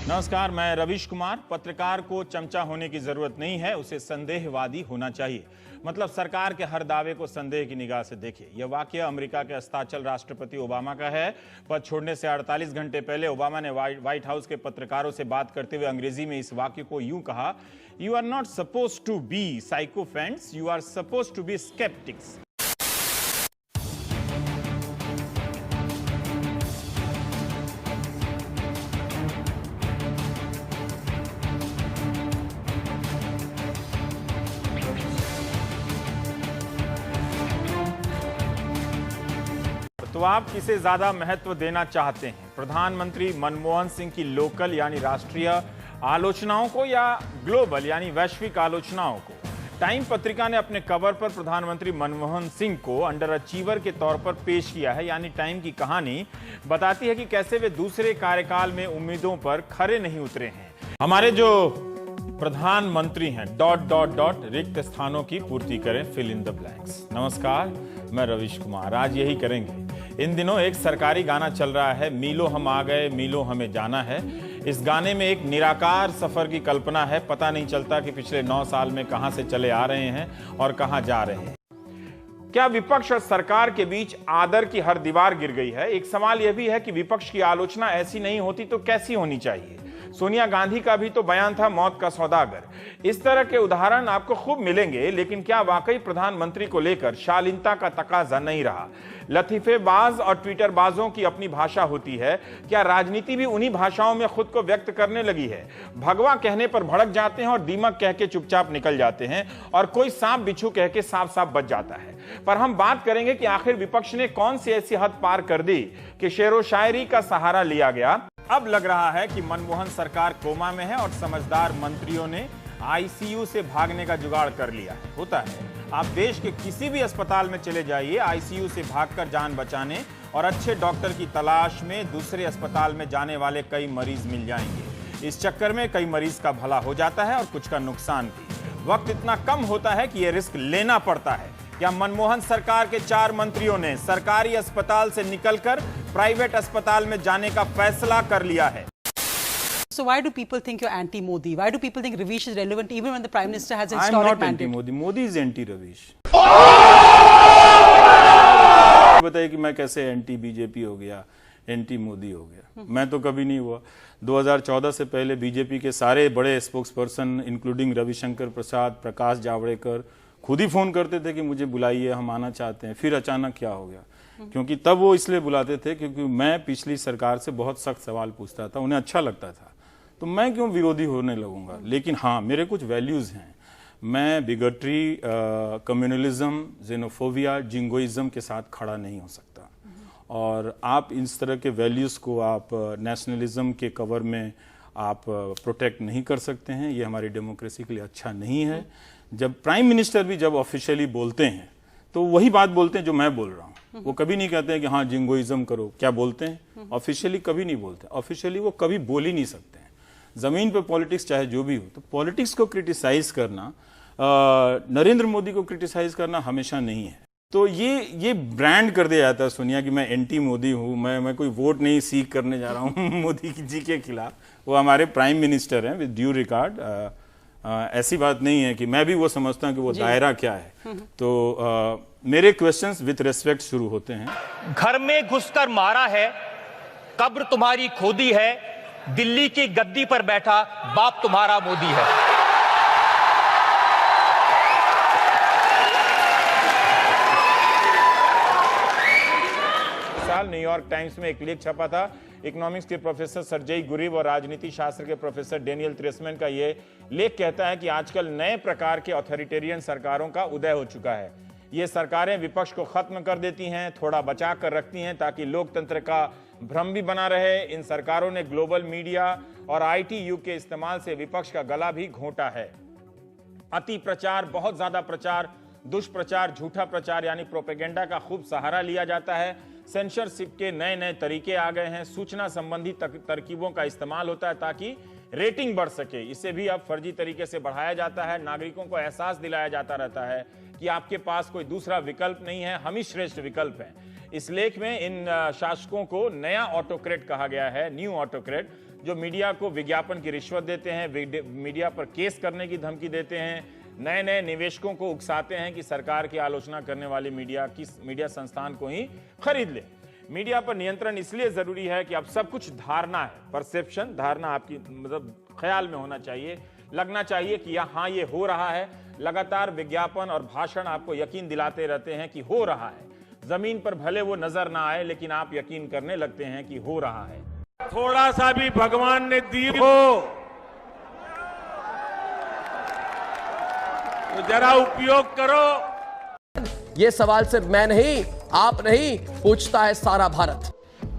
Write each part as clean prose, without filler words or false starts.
नमस्कार, मैं रवीश कुमार। पत्रकार को चमचा होने की जरूरत नहीं है, उसे संदेहवादी होना चाहिए। मतलब सरकार के हर दावे को संदेह की निगाह से देखिए। यह वाकया अमेरिका के अस्ताचल राष्ट्रपति ओबामा का है। पद छोड़ने से 48 घंटे पहले ओबामा ने व्हाइट हाउस के पत्रकारों से बात करते हुए अंग्रेजी में इस वाक्य को यूं कहा, you are not suppose to be sycophants, you are suppose to be sceptics. तो आप किसे ज्यादा महत्व देना चाहते हैं, प्रधानमंत्री मनमोहन सिंह की लोकल यानी राष्ट्रीय आलोचनाओं को या ग्लोबल यानी वैश्विक आलोचनाओं को? टाइम पत्रिका ने अपने कवर पर प्रधानमंत्री मनमोहन सिंह को अंडर अचीवर के तौर पर पेश किया है। यानी टाइम की कहानी बताती है कि कैसे वे दूसरे कार्यकाल में उम्मीदों पर खरे नहीं उतरे हैं। हमारे जो प्रधानमंत्री हैं ... रिक्त स्थानों की पूर्ति करें, फिल इन द ब्लैंक्स। नमस्कार, मैं रवीश कुमार। आज यही करेंगे। इन दिनों एक सरकारी गाना चल रहा है, मीलों हम आ गए, मीलों हमें जाना है। इस गाने में एक निराकार सफर की कल्पना है। पता नहीं चलता कि पिछले 9 साल में कहां से चले आ रहे हैं और कहां जा रहे हैं। क्या विपक्ष और सरकार के बीच आदर की हर दीवार गिर गई है? एक सवाल यह भी है कि विपक्ष की आलोचना ऐसी नहीं होती तो कैसी होनी चाहिए? सोनिया गांधी का भी तो बयान था, मौत का सौदागर। इस तरह के उदाहरण आपको खूब मिलेंगे। लेकिन क्या वाकई प्रधानमंत्री को लेकर शालीनता का तकाजा नहीं रहा? लतीफेबाज और ट्विटरबाजों की अपनी भाषा होती है। क्या राजनीति भी उन्हीं भाषाओं में खुद को व्यक्त करने लगी है? भगवा कहने पर भड़क जाते हैं और दीमक कह के चुपचाप निकल जाते हैं, और कोई सांप बिच्छू कह के साफ साफ बच जाता है। पर हम बात करेंगे कि आखिर विपक्ष ने कौन सी ऐसी हद पार कर दी कि शेरो शायरी का सहारा लिया गया। अब लग रहा है कि मनमोहन सरकार कोमा में है और समझदार मंत्रियों ने आईसीयू से भागने का जुगाड़ कर लिया है। होता है, आप देश के किसी भी अस्पताल में चले जाइए, आईसीयू से भागकर जान बचाने और अच्छे डॉक्टर की तलाश में दूसरे अस्पताल में जाने वाले कई मरीज मिल जाएंगे। इस चक्कर में कई मरीज का भला हो जाता है और कुछ का नुकसान भी। वक्त इतना कम होता है कि यह रिस्क लेना पड़ता है। क्या मनमोहन सरकार के 4 मंत्रियों ने सरकारी अस्पताल से निकलकर प्राइवेट अस्पताल में जाने का फैसला कर लिया है? So why do people think you're anti-Modi? Why do people think Ravish is relevant even when the Prime Minister has a I'm historic not mandate? anti-Modi. Modi is anti-Ravish. बताइए कि मैं कैसे एंटी बीजेपी हो गया, anti Modi हो गया? मैं तो कभी नहीं हुआ। 2014 से पहले बीजेपी के सारे बड़े स्पोक्स पर्सन इंक्लूडिंग रविशंकर प्रसाद, प्रकाश जावड़ेकर खुद ही फोन करते थे कि मुझे बुलाइए, हम आना चाहते हैं। फिर अचानक क्या हो गया? क्योंकि तब वो इसलिए बुलाते थे क्योंकि मैं पिछली सरकार से बहुत सख्त सवाल पूछता था, उन्हें अच्छा लगता था। तो मैं क्यों विरोधी होने लगूंगा? लेकिन हाँ, मेरे कुछ वैल्यूज हैं। मैं बिगटरी, कम्युनलिज्म, जेनोफोबिया, जिंगोइज्म के साथ खड़ा नहीं हो सकता। और आप इस तरह के वैल्यूज को आप नेशनलिज्म के कवर में आप प्रोटेक्ट नहीं कर सकते हैं। ये हमारी डेमोक्रेसी के लिए अच्छा नहीं है। जब प्राइम मिनिस्टर भी जब ऑफिशियली बोलते हैं तो वही बात बोलते हैं जो मैं बोल रहा हूँ। वो कभी नहीं कहते हैं कि हाँ जिंगोइज्म करो। क्या बोलते हैं? ऑफिशियली कभी नहीं बोलते। ऑफिशियली वो कभी बोल ही नहीं सकते हैं। जमीन पे पॉलिटिक्स चाहे जो भी हो, तो पॉलिटिक्स को क्रिटिसाइज करना, नरेंद्र मोदी को क्रिटिसाइज करना हमेशा नहीं है। तो ये ब्रांड कर दिया जाता है सोनिया कि मैं एंटी मोदी हूँ, मैं कोई वोट नहीं सीख करने जा रहा हूँ मोदी जी के खिलाफ। वो हमारे प्राइम मिनिस्टर हैं, विद ड्यू रिगार्ड। ऐसी बात नहीं है कि मैं भी वो समझता हूँ कि वो दायरा क्या है। तो मेरे क्वेश्चंस विद रेस्पेक्ट शुरू होते हैं। घर में घुसकर मारा है, कब्र तुम्हारी खोदी है, दिल्ली की गद्दी पर बैठा बाप तुम्हारा मोदी है। साल न्यूयॉर्क टाइम्स में एक लेख छपा था। इकोनॉमिक्स के प्रोफेसर सर्जेई गुरिव और राजनीति शास्त्र के प्रोफेसर डेनियल ट्रेसमैन का ये लेख कहता है कि आजकल नए प्रकार के ऑथोरिटेरियन सरकारों का उदय हो चुका है। ये सरकारें विपक्ष को खत्म कर देती हैं, थोड़ा बचा कर रखती हैं ताकि लोकतंत्र का भ्रम भी बना रहे। इन सरकारों ने ग्लोबल मीडिया और आईटी युग के इस्तेमाल से विपक्ष का गला भी घोंटा है। अति प्रचार, बहुत ज्यादा प्रचार, दुष्प्रचार, झूठा प्रचार यानी प्रोपेगेंडा का खूब सहारा लिया जाता है। सेंसरशिप के नए नए तरीके आ गए हैं। सूचना संबंधी तरकीबों का इस्तेमाल होता है ताकि रेटिंग बढ़ सके। इसे भी अब फर्जी तरीके से बढ़ाया जाता है। नागरिकों को एहसास दिलाया जाता रहता है कि आपके पास कोई दूसरा विकल्प नहीं है, हम ही श्रेष्ठ विकल्प हैं। इस लेख में इन शासकों को नया ऑटोक्रेट कहा गया है, न्यू ऑटोक्रेट, जो मीडिया को विज्ञापन की रिश्वत देते हैं, मीडिया पर केस करने की धमकी देते हैं, नए नए निवेशकों को उकसाते हैं कि सरकार की आलोचना करने वाले मीडिया संस्थान को ही खरीद ले। मीडिया पर नियंत्रण इसलिए जरूरी है कि अब सब कुछ धारणा है, परसेप्शन, धारणा आपकी मतलब ख्याल में होना चाहिए, लगना चाहिए कि हाँ ये हो रहा है। लगातार विज्ञापन और भाषण आपको यकीन दिलाते रहते हैं कि हो रहा है, जमीन पर भले वो नजर ना आए लेकिन आप यकीन करने लगते हैं कि हो रहा है। थोड़ा सा भी भगवान ने दी हो तो जरा उपयोग करो। ये सवाल सिर्फ मैं नहीं, आप नहीं, पूछता है सारा भारत।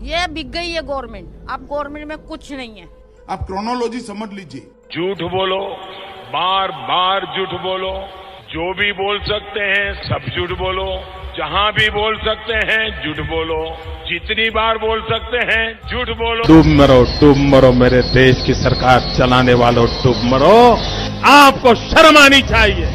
ये बिक गई है गवर्नमेंट, अब गवर्नमेंट में कुछ नहीं है। आप क्रोनोलॉजी समझ लीजिए। झूठ बोलो, बार बार झूठ बोलो, जो भी बोल सकते हैं सब झूठ बोलो, जहां भी बोल सकते हैं झूठ बोलो, जितनी बार बोल सकते हैं झूठ बोलो। डूब मरो मेरे देश की सरकार चलाने वालों, डूब मरो। आपको शर्म आनी चाहिए।